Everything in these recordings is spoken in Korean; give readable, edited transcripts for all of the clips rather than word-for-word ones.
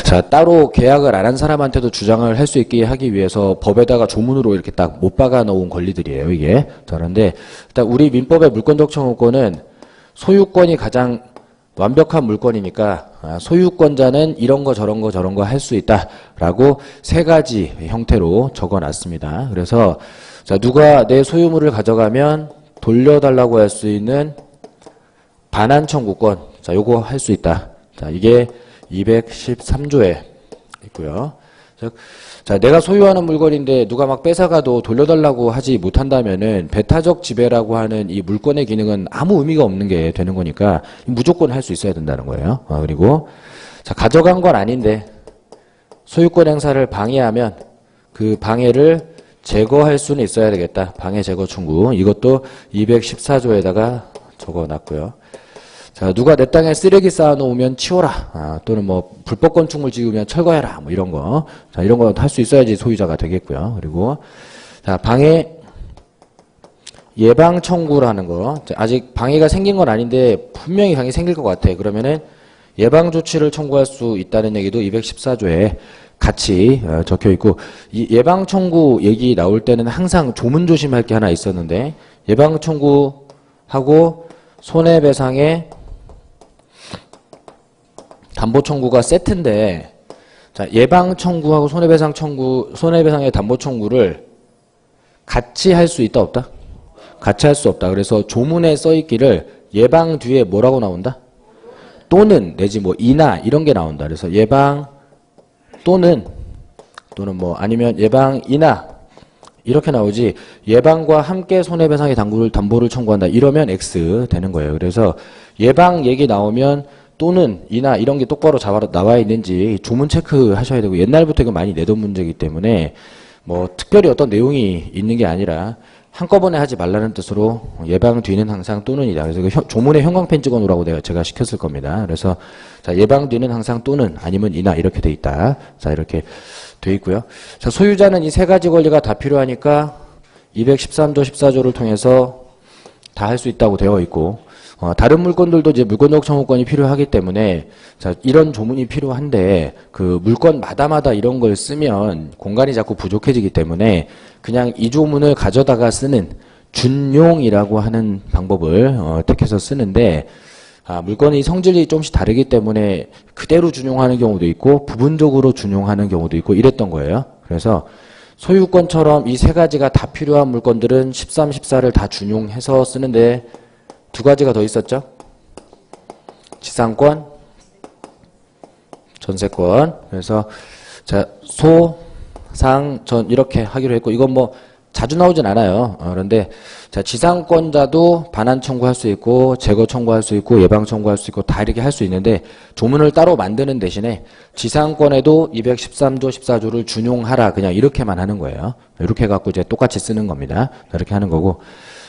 자, 따로 계약을 안 한 사람한테도 주장을 할 수 있게 하기 위해서 법에다가 조문으로 이렇게 딱 못 박아 놓은 권리들이에요, 이게. 자, 그런데 일단 우리 민법의 물권적 청구권은 소유권이 가장 완벽한 물건이니까 소유권자는 이런 거 저런 거 저런 거 할 수 있다라고 세 가지 형태로 적어놨습니다. 그래서 자, 누가 내 소유물을 가져가면 돌려달라고 할 수 있는 반환 청구권, 자, 요거 할 수 있다. 자, 이게 213조에 있고요. 자, 내가 소유하는 물건인데 누가 막 뺏어가도 돌려달라고 하지 못한다면은 배타적 지배라고 하는 이 물권의 기능은 아무 의미가 없는 게 되는 거니까 무조건 할 수 있어야 된다는 거예요. 그리고 자, 가져간 건 아닌데 소유권 행사를 방해하면 그 방해를 제거할 수는 있어야 되겠다. 방해 제거 청구. 이것도 214조에다가 적어놨고요. 자, 누가 내 땅에 쓰레기 쌓아놓으면 치워라. 또는 뭐 불법 건축물 지으면 철거해라. 뭐 이런 거. 자, 이런 거 할 수 있어야지 소유자가 되겠고요. 그리고 자, 방해 예방 청구라는 거. 자, 아직 방해가 생긴 건 아닌데 분명히 방해 생길 것 같아. 그러면은 예방 조치를 청구할 수 있다는 얘기도 214조에 같이 적혀 있고, 이 예방 청구 얘기 나올 때는 항상 조문조심할 게 하나 있었는데 예방 청구하고 손해배상에 담보 청구가 세트인데, 자, 예방 청구하고 손해배상의 담보 청구를 같이 할 수 있다, 없다? 같이 할 수 없다. 그래서 조문에 써 있기를 예방 뒤에 뭐라고 나온다? 또는 내지 뭐 이나 이런 게 나온다. 그래서 예방 또는 뭐 아니면 예방이나 이렇게 나오지, 예방과 함께 손해배상의 담보를 청구한다 이러면 X 되는 거예요. 그래서 예방 얘기 나오면 또는 이나 이런 게 똑바로 나와 있는지 조문 체크 하셔야 되고, 옛날부터 이거 많이 내던 문제이기 때문에 뭐 특별히 어떤 내용이 있는 게 아니라 한꺼번에 하지 말라는 뜻으로 예방 뒤는 항상 또는이다. 그래서 조문에 형광펜 찍어 놓으라고 제가 시켰을 겁니다. 그래서 자, 예방 뒤는 항상 또는 아니면 이나 이렇게 돼 있다. 자, 이렇게 돼 있고요. 자, 소유자는 이 세 가지 권리가 다 필요하니까 213조 14조를 통해서 다 할 수 있다고 되어 있고, 다른 물건들도 이제 물권적 청구권이 필요하기 때문에 자, 이런 조문이 필요한데 그 물건마다마다 이런 걸 쓰면 공간이 자꾸 부족해지기 때문에 그냥 이 조문을 가져다가 쓰는 준용이라고 하는 방법을 택해서 쓰는데, 물건의 성질이 조금씩 다르기 때문에 그대로 준용하는 경우도 있고 부분적으로 준용하는 경우도 있고 이랬던 거예요. 그래서 소유권처럼 이 세 가지가 다 필요한 물건들은 13, 14를 다 준용해서 쓰는데, 두 가지가 더 있었죠. 지상권, 전세권. 그래서 자, 소, 상, 전 이렇게 하기로 했고, 이건 뭐 자주 나오진 않아요. 그런데 자, 지상권자도 반환 청구할 수 있고 제거 청구할 수 있고 예방 청구할 수 있고 다 이렇게 할 수 있는데, 조문을 따로 만드는 대신에 지상권에도 213조 14조를 준용하라 그냥 이렇게만 하는 거예요. 이렇게 해갖고 이제 똑같이 쓰는 겁니다. 이렇게 하는 거고,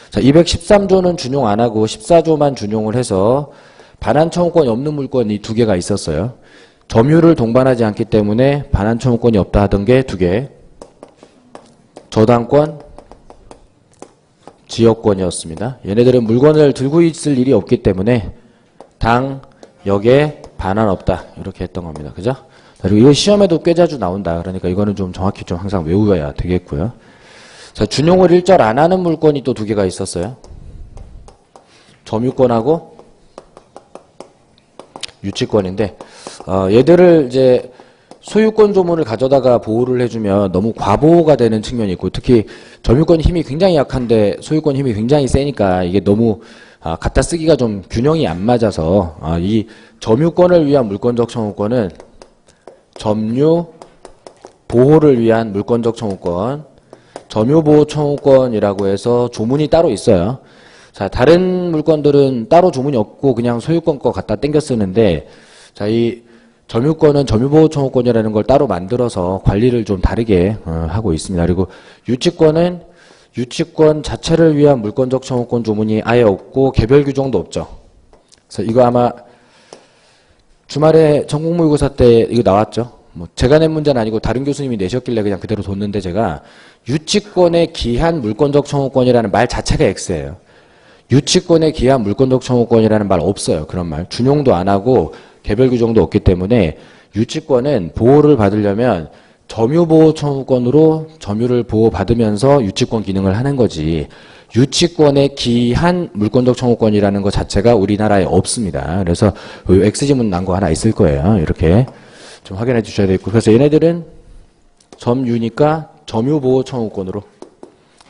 자, 213조는 준용 안 하고 14조만 준용을 해서 반환 청구권이 없는 물건이 두 개가 있었어요. 점유를 동반하지 않기 때문에 반환 청구권이 없다 하던 게 두 개. 저당권, 지역권이었습니다. 얘네들은 물건을 들고 있을 일이 없기 때문에 당, 역에 반환 없다 이렇게 했던 겁니다. 그죠? 그리고 이거 시험에도 꽤 자주 나온다. 그러니까 이거는 좀 정확히 좀 항상 외워야 되겠고요. 자, 준용을 일절 안 하는 물건이 또 두 개가 있었어요. 점유권하고 유치권인데, 얘들을 이제 소유권 조문을 가져다가 보호를 해주면 너무 과보호가 되는 측면이 있고, 특히 점유권 힘이 굉장히 약한데 소유권 힘이 굉장히 세니까 이게 너무 갖다 쓰기가 좀 균형이 안 맞아서, 이 점유권을 위한 물권적 청구권은 점유 보호를 위한 물권적 청구권, 점유보호 청구권이라고 해서 조문이 따로 있어요. 자, 다른 물건들은 따로 조문이 없고 그냥 소유권 거 갖다 땡겨 쓰는데, 자, 이 점유권은 점유보호 청구권이라는 걸 따로 만들어서 관리를 좀 다르게 하고 있습니다. 그리고 유치권은 유치권 자체를 위한 물권적 청구권 조문이 아예 없고 개별 규정도 없죠. 그래서 이거 아마 주말에 전국모의고사 때 이거 나왔죠. 뭐 제가 낸 문제는 아니고 다른 교수님이 내셨길래 그냥 그대로 뒀는데, 제가 유치권에 기한 물권적 청구권이라는 말 자체가 X예요. 유치권에 기한 물권적 청구권이라는 말 없어요. 그런 말. 준용도 안 하고 개별 규정도 없기 때문에 유치권은 보호를 받으려면 점유보호 청구권으로 점유를 보호받으면서 유치권 기능을 하는 거지. 유치권에 기한 물권적 청구권이라는 것 자체가 우리나라에 없습니다. 그래서 X지문 난 거 하나 있을 거예요. 이렇게 좀 확인해 주셔야 되겠고. 그래서 얘네들은 점유니까 점유보호 청구권으로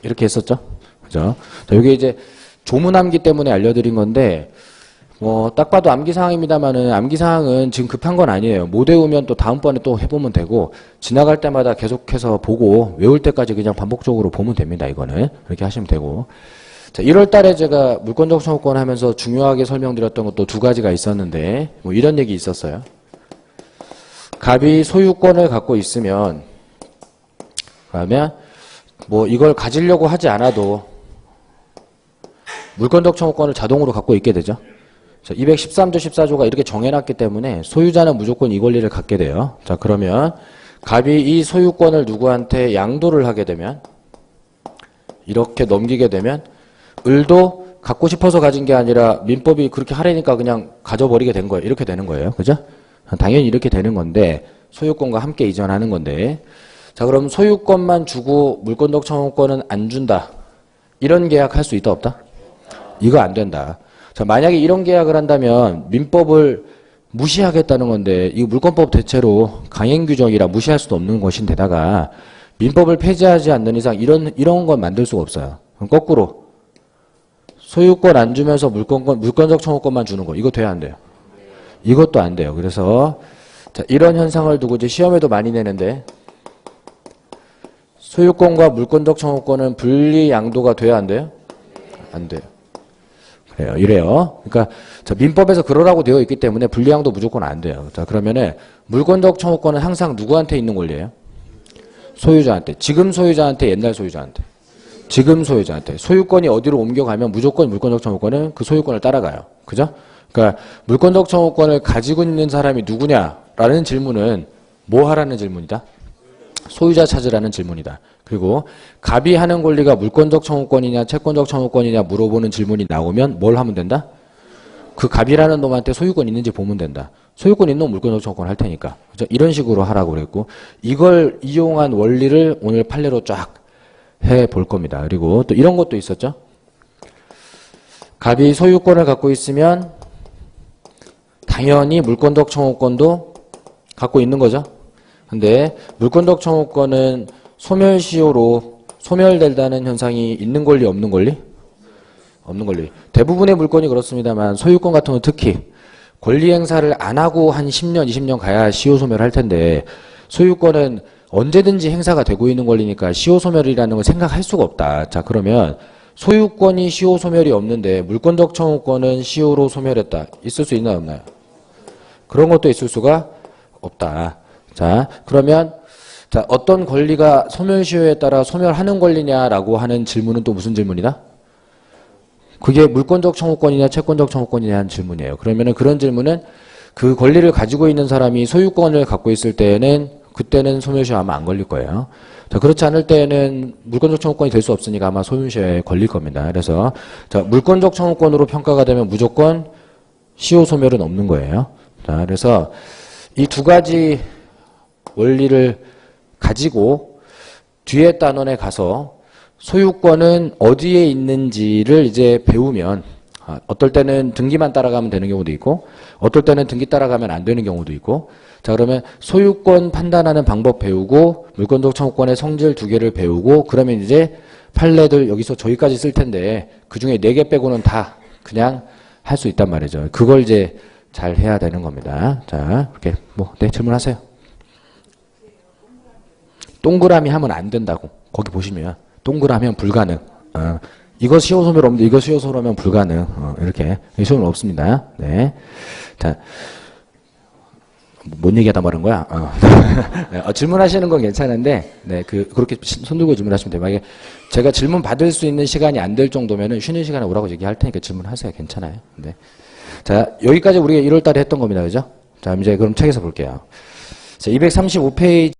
이렇게 했었죠. 그죠? 자, 이게 이제 조문암기 때문에 알려드린 건데, 뭐, 딱 봐도 암기사항입니다만은, 암기사항은 지금 급한 건 아니에요. 못 외우면 또 다음번에 또 해보면 되고, 지나갈 때마다 계속해서 보고, 외울 때까지 그냥 반복적으로 보면 됩니다, 이거는. 이렇게 하시면 되고. 자, 1월 달에 제가 물권적 청구권 하면서 중요하게 설명드렸던 것도 두 가지가 있었는데, 뭐 이런 얘기 있었어요. 갑이 소유권을 갖고 있으면, 그러면, 뭐 이걸 가지려고 하지 않아도, 물권적 청구권을 자동으로 갖고 있게 되죠. 213조 14조가 이렇게 정해놨기 때문에 소유자는 무조건 이 권리를 갖게 돼요. 자, 그러면 갑이 이 소유권을 누구한테 양도를 하게 되면, 이렇게 넘기게 되면 을도 갖고 싶어서 가진 게 아니라 민법이 그렇게 하라니까 그냥 가져버리게 된 거예요. 이렇게 되는 거예요. 그죠? 당연히 이렇게 되는 건데, 소유권과 함께 이전하는 건데, 자, 그럼 소유권만 주고 물권적 청구권은 안 준다. 이런 계약 할 수 있다 없다? 이거 안 된다. 자, 만약에 이런 계약을 한다면 민법을 무시하겠다는 건데, 이 물권법 대체로 강행 규정이라 무시할 수도 없는 것인데다가 민법을 폐지하지 않는 이상 이런 건 만들 수가 없어요. 그럼 거꾸로 소유권 안 주면서 물권적 청구권만 주는 거, 이거 돼야 안 돼요? 이것도 안 돼요. 그래서 자, 이런 현상을 두고 이제 시험에도 많이 내는데, 소유권과 물권적 청구권은 분리 양도가 돼야 안 돼요? 안 돼요. 그래요. 이래요. 그러니까 자, 민법에서 그러라고 되어 있기 때문에 분리 양도 무조건 안 돼요. 자, 그러면은 물권적 청구권은 항상 누구한테 있는 권리예요? 소유자한테. 지금 소유자한테, 옛날 소유자한테. 지금 소유자한테. 소유권이 어디로 옮겨가면 무조건 물권적 청구권은 그 소유권을 따라가요. 그죠? 그러니까 물권적 청구권을 가지고 있는 사람이 누구냐라는 질문은 뭐 하라는 질문이다? 소유자 찾으라는 질문이다. 그리고 갑이 하는 권리가 물권적 청구권이냐 채권적 청구권이냐 물어보는 질문이 나오면 뭘 하면 된다? 그 갑이라는 놈한테 소유권 있는지 보면 된다. 소유권 있는 놈 물권적 청구권 할 테니까. 그죠? 이런 식으로 하라고 그랬고, 이걸 이용한 원리를 오늘 판례로 쫙 해볼 겁니다. 그리고 또 이런 것도 있었죠. 갑이 소유권을 갖고 있으면 당연히 물권적 청구권도 갖고 있는 거죠. 근데 물권적 청구권은 소멸시효로 소멸된다는 현상이 있는 권리 없는 권리? 없는 권리. 대부분의 물권이 그렇습니다만 소유권 같은 건 특히 권리 행사를 안 하고 한 10년, 20년 가야 시효 소멸할 텐데, 소유권은 언제든지 행사가 되고 있는 권리니까 시효 소멸이라는 걸 생각할 수가 없다. 자, 그러면 소유권이 시효 소멸이 없는데 물권적 청구권은 시효로 소멸했다. 있을 수 있나요, 없나요? 그런 것도 있을 수가 없다. 자, 그러면 자, 어떤 권리가 소멸시효에 따라 소멸하는 권리냐라고 하는 질문은 또 무슨 질문이다? 그게 물권적 청구권이냐 채권적 청구권이냐는 질문이에요. 그러면은 그런 질문은 그 권리를 가지고 있는 사람이 소유권을 갖고 있을 때에는 그때는 소멸시효 아마 안 걸릴 거예요. 자, 그렇지 않을 때에는 물권적 청구권이 될 수 없으니까 아마 소멸시효에 걸릴 겁니다. 그래서 자, 물권적 청구권으로 평가가 되면 무조건 시효 소멸은 없는 거예요. 자, 그래서 이 두 가지 원리를 가지고 뒤에 단원에 가서 소유권은 어디에 있는지를 이제 배우면, 어떨 때는 등기만 따라가면 되는 경우도 있고 어떨 때는 등기 따라가면 안 되는 경우도 있고, 자, 그러면 소유권 판단하는 방법 배우고 물권적 청구권의 성질 두 개를 배우고, 그러면 이제 판례들 여기서 저기까지 쓸 텐데 그중에 4개 빼고는 다 그냥 할 수 있단 말이죠. 그걸 이제 잘 해야 되는 겁니다. 자, 이렇게 네, 질문하세요. 동그라미 하면 안 된다고. 거기 보시면 동그라미 하면 불가능. 이거 시효 소멸 없는데 이거 시효 소멸하면 불가능. 이렇게 시효는 없습니다. 네. 자, 뭔 얘기하다 말은 거야? 네, 질문하시는 건 괜찮은데, 네, 그렇게 손 들고 질문하시면 돼요. 만약에 제가 질문 받을 수 있는 시간이 안 될 정도면은 쉬는 시간에 오라고 얘기할 테니까 질문하세요. 괜찮아요. 네. 자, 여기까지 우리가 1월 달에 했던 겁니다. 그죠? 자, 이제 그럼 책에서 볼게요. 자, 235페이지.